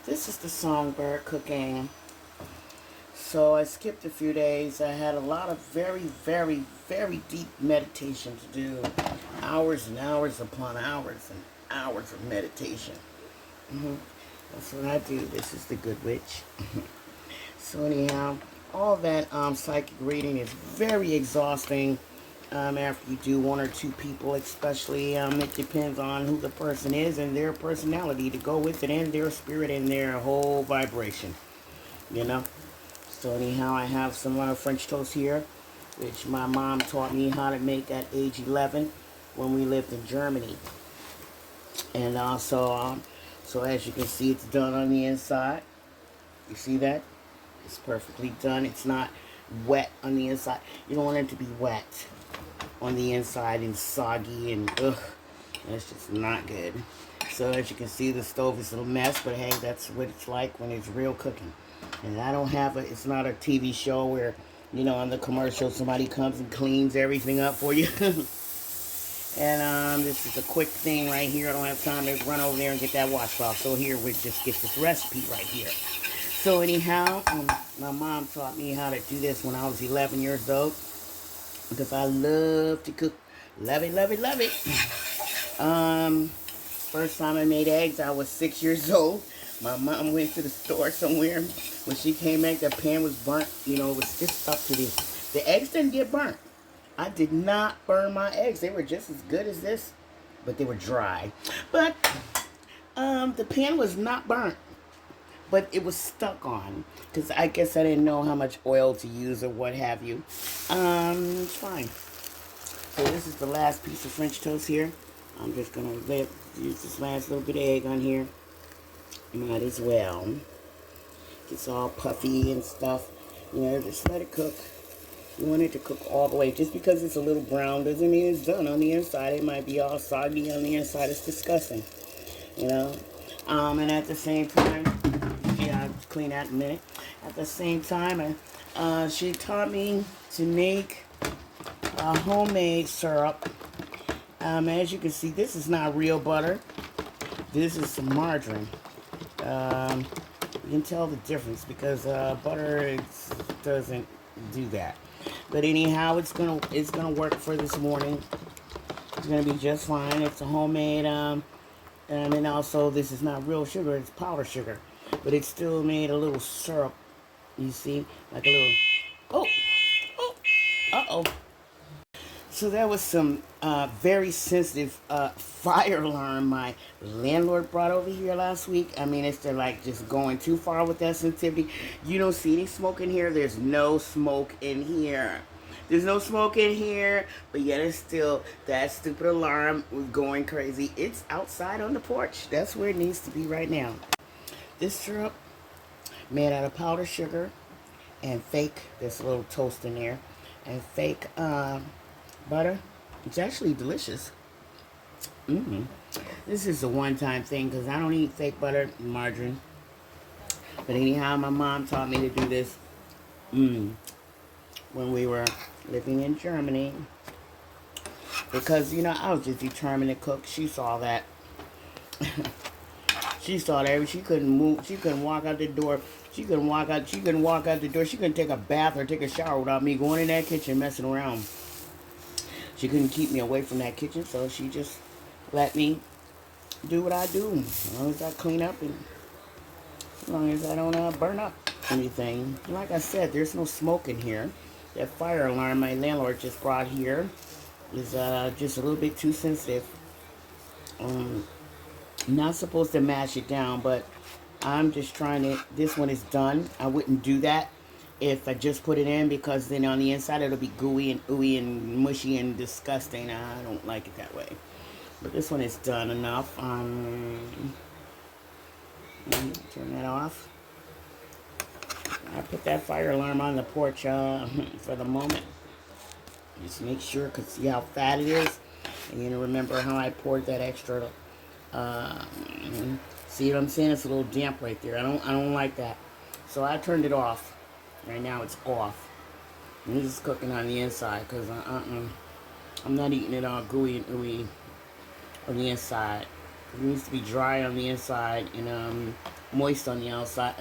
This is the Songbird cooking. So I skipped a few days. I had a lot of very, very, very deep meditation to do. Hours and hours upon hours and hours of meditation. That's what I do. This is the Good Witch. So anyhow, all that psychic reading is very exhausting. After you do one or two people, especially, it depends on who the person is and their personality to go with it, and their spirit and their whole vibration. You know. So anyhow, I have some French toast here, which my mom taught me how to make at age 11 when we lived in Germany. And also, so as you can see, it's done on the inside. You see that? It's perfectly done. It's not wet on the inside. You don't want it to be wet on the inside and soggy and ugh. That's just not good. So as you can see, the stove is a mess, but hey, that's what it's like when it's real cooking. And I don't have it's not a TV show where, on the commercial, somebody comes and cleans everything up for you. And this is a quick thing right here. I don't have time to run over there and get that washcloth. So here we just get this recipe right here. So anyhow, my mom taught me how to do this when I was 11 years old. Because I love to cook. Love it, love it, love it. First time I made eggs, I was 6 years old. My mom went to the store somewhere. When she came back, the pan was burnt. It was just up to this. The eggs didn't get burnt. I did not burn my eggs. They were just as good as this, but they were dry. But the pan was not burnt, but it was stuck on because I guess I didn't know how much oil to use or what have you. It's fine. So this is the last piece of French toast here. I'm just gonna use this last little bit of egg on here. Might as well. It's all puffy and stuff. Just let it cook. You want it to cook all the way. Just because it's a little brown doesn't mean it's done on the inside. It might be all soggy on the inside. It's disgusting. And at the same time, yeah, I'll clean that in a minute. At the same time, she taught me to make a homemade syrup. As you can see, this is not real butter. This is some margarine. You can tell the difference because butter doesn't do that. But anyhow, it's gonna work for this morning. It's gonna be just fine. It's a homemade, and also this is not real sugar. It's powdered sugar, but it still made a little syrup. You see, like a little. Oh. So that was some very sensitive fire alarm my landlord brought over here last week. I mean, it's like just going too far with that sensitivity. You don't see any smoke in here. There's no smoke in here. There's no smoke in here, but yet it's still, that stupid alarm was going crazy. It's outside on the porch. That's where it needs to be right now. This syrup, made out of powdered sugar and fake, there's a little toast in there, and fake butter. It's actually delicious. This is a one-time thing because I don't eat fake butter and margarine. But anyhow, my mom taught me to do this when we were living in Germany. Because, I was just determined to cook. She saw that. She saw that. She couldn't move. She couldn't walk out the door. She couldn't walk out the door. She couldn't take a bath or take a shower without me going in that kitchen messing around. She couldn't keep me away from that kitchen, so she just let me do what I do. As long as I clean up and as long as I don't burn up anything. Like I said, there's no smoke in here. That fire alarm my landlord just brought here is just a little bit too sensitive. Not supposed to mash it down, but I'm just trying to, this one is done. I wouldn't do that if I just put it in because then on the inside it'll be gooey and ooey and mushy and disgusting. I don't like it that way. But this one is done enough. Turn that off. I put that fire alarm on the porch for the moment. Just make sure, because see how fat it is? And remember how I poured that extra. See what I'm saying? It's a little damp right there. I don't like that. So I turned it off. Right now it's off. And this is cooking on the inside because I'm not eating it all gooey and ooey on the inside. It needs to be dry on the inside and moist on the outside.